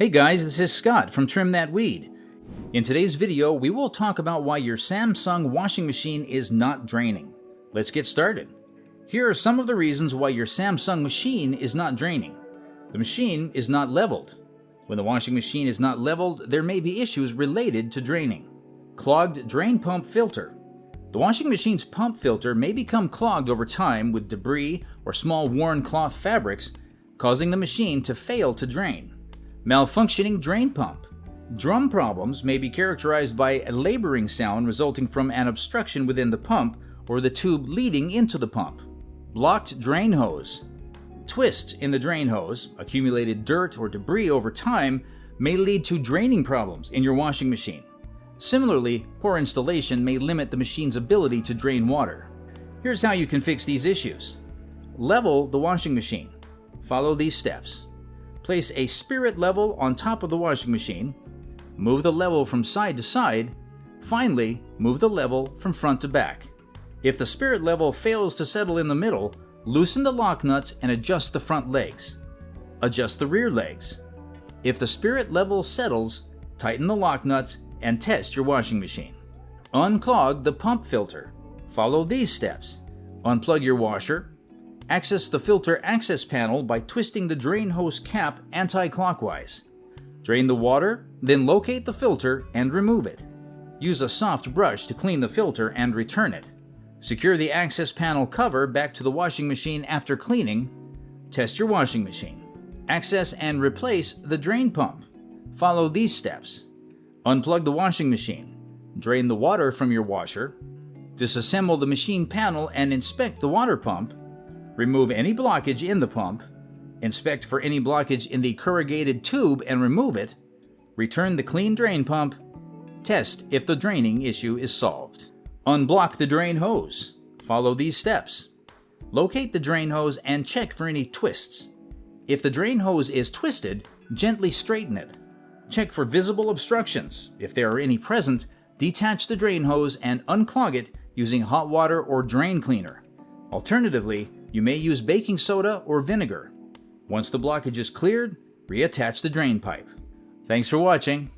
Hey guys, this is Scott from Trim That Weed. In today's video, we will talk about why your Samsung washing machine is not draining. Let's get started. Here are some of the reasons why your Samsung machine is not draining. The machine is not leveled. When the washing machine is not leveled, there may be issues related to draining. Clogged drain pump filter. The washing machine's pump filter may become clogged over time with debris or small worn cloth fabrics, causing the machine to fail to drain. Malfunctioning drain pump. Drum problems may be characterized by a laboring sound resulting from an obstruction within the pump or the tube leading into the pump. Blocked drain hose. Twists in the drain hose, accumulated dirt or debris over time, may lead to draining problems in your washing machine. Similarly, poor installation may limit the machine's ability to drain water. Here's how you can fix these issues. Level the washing machine. Follow these steps. Place a spirit level on top of the washing machine. Move the level from side to side. Finally, move the level from front to back. If the spirit level fails to settle in the middle, loosen the lock nuts and adjust the front legs. Adjust the rear legs. If the spirit level settles, tighten the lock nuts and test your washing machine. Unclog the pump filter. Follow these steps. Unplug your washer. Access the filter access panel by twisting the drain hose cap anti-clockwise. Drain the water, then locate the filter and remove it. Use a soft brush to clean the filter and return it. Secure the access panel cover back to the washing machine after cleaning. Test your washing machine. Access and replace the drain pump. Follow these steps. Unplug the washing machine. Drain the water from your washer. Disassemble the machine panel and inspect the water pump. Remove any blockage in the pump. Inspect for any blockage in the corrugated tube and remove it. Return the clean drain pump. Test if the draining issue is solved. Unblock the drain hose. Follow these steps. Locate the drain hose and check for any twists. If the drain hose is twisted, gently straighten it. Check for visible obstructions. If there are any present, detach the drain hose and unclog it using hot water or drain cleaner. Alternatively, you may use baking soda or vinegar. Once the blockage is cleared, reattach the drain pipe. Thanks for watching.